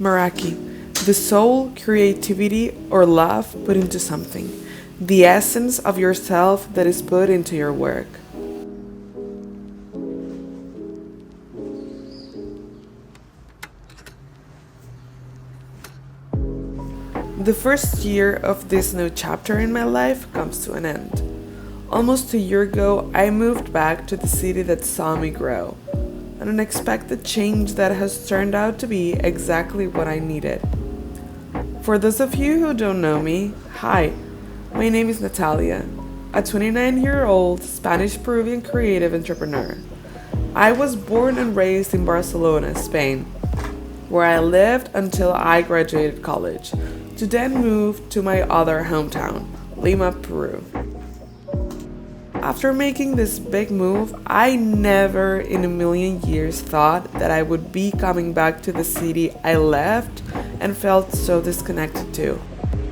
Meraki, the soul, creativity, or love put into something. The essence of yourself that is put into your work. The first year of this new chapter in my life comes to an end. Almost a year ago, I moved back to the city that saw me grow. An unexpected change that has turned out to be exactly what I needed. For those of you who don't know me, hi, my name is Natalia, a 29-year-old Spanish-Peruvian creative entrepreneur. I was born and raised in Barcelona, Spain, where I lived until I graduated college, to then move to my other hometown, Lima, Peru. After making this big move, I never in a million years thought that I would be coming back to the city I left and felt so disconnected to.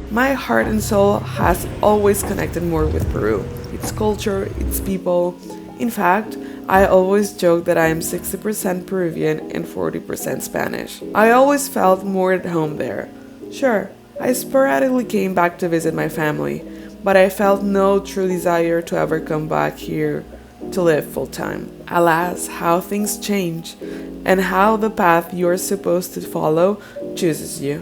My heart and soul has always connected more with Peru, its culture, its people. In fact, I always joke that I am 60% Peruvian and 40% Spanish. I always felt more at home there. Sure, I sporadically came back to visit my family, but I felt no true desire to ever come back here to live full time. Alas, how things change, and how the path you're supposed to follow chooses you.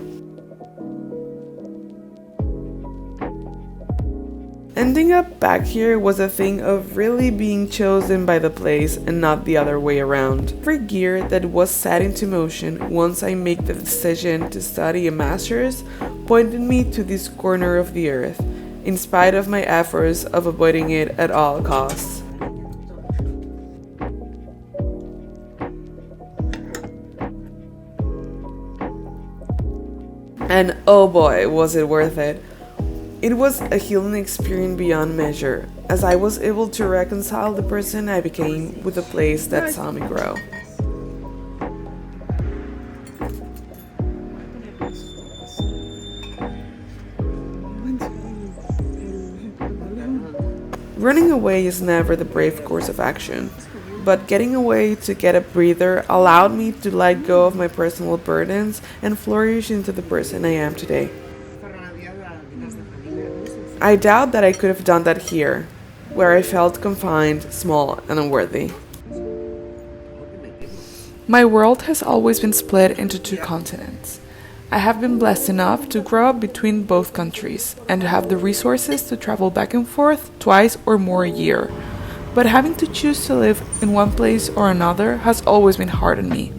Ending up back here was a thing of really being chosen by the place and not the other way around. Every gear that was set into motion once I made the decision to study a master's pointed me to this corner of the earth, in spite of my efforts of avoiding it at all costs. And oh boy, was it worth it. It was a healing experience beyond measure, as I was able to reconcile the person I became with the place that saw me grow. Running away is never the brave course of action, but getting away to get a breather allowed me to let go of my personal burdens and flourish into the person I am today. I doubt that I could have done that here, where I felt confined, small, and unworthy. My world has always been split into two continents. I have been blessed enough to grow up between both countries and to have the resources to travel back and forth twice or more a year. But having to choose to live in one place or another has always been hard on me.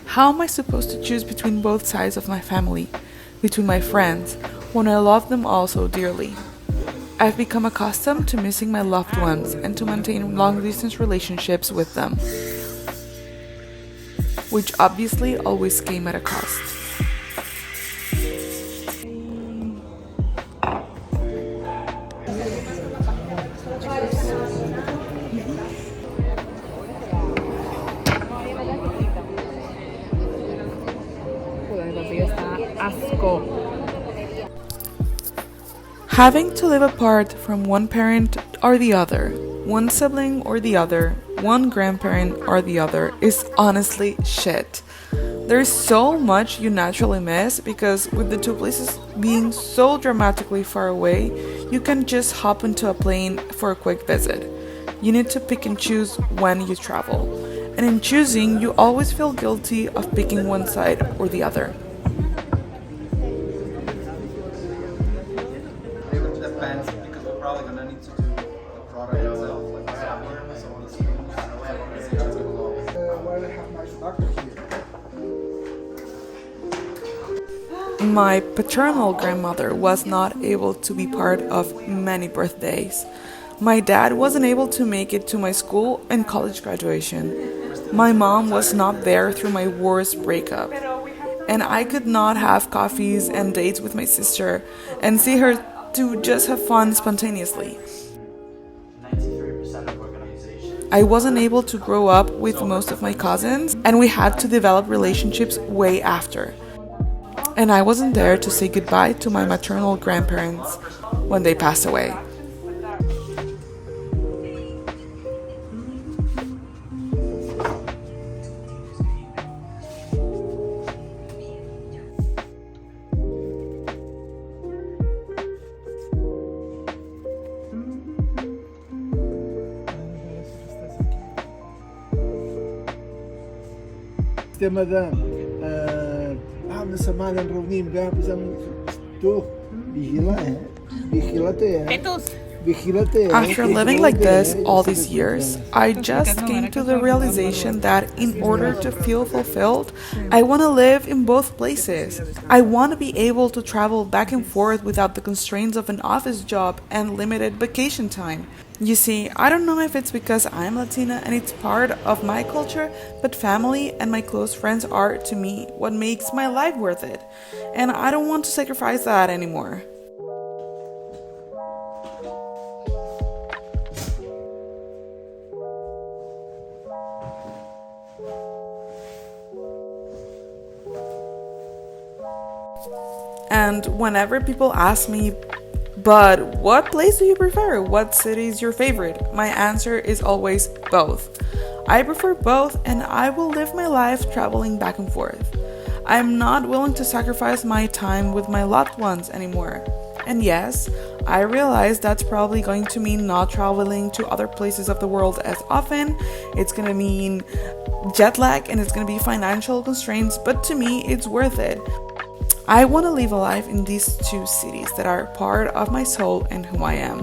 How am I supposed to choose between both sides of my family, between my friends, when I love them all so dearly? I've become accustomed to missing my loved ones and to maintain long-distance relationships with them, which obviously always came at a cost. Having to live apart from one parent or the other, one sibling or the other, one grandparent or the other is honestly shit. There's so much you naturally miss because with the two places being so dramatically far away, you can just hop into a plane for a quick visit. You need to pick and choose when you travel. And in choosing, you always feel guilty of picking one side or the other. Depends because we're probably gonna need to do the product itself, like the software, so on the My paternal grandmother was not able to be part of many birthdays. My dad wasn't able to make it to my school and college graduation. My mom was not there through my worst breakup. And I could not have coffees and dates with my sister and see her to just have fun spontaneously. I wasn't able to grow up with most of my cousins, and we had to develop relationships way after. And I wasn't there to say goodbye to my maternal grandparents when they passed away. tema da una setmana ens reunim, After living like this all these years, I just came to the realization that in order to feel fulfilled, I want to live in both places. I want to be able to travel back and forth without the constraints of an office job and limited vacation time. You see, I don't know if it's because I'm Latina and it's part of my culture, but family and my close friends are, to me, what makes my life worth it. And I don't want to sacrifice that anymore. And whenever people ask me, but what place do you prefer? What city is your favorite? My answer is always both. I prefer both, and I will live my life traveling back and forth. I'm not willing to sacrifice my time with my loved ones anymore. And yes, I realize that's probably going to mean not traveling to other places of the world as often. It's going to mean jet lag and it's going to be financial constraints, but to me, it's worth it. I want to live a life in these two cities that are part of my soul and who I am.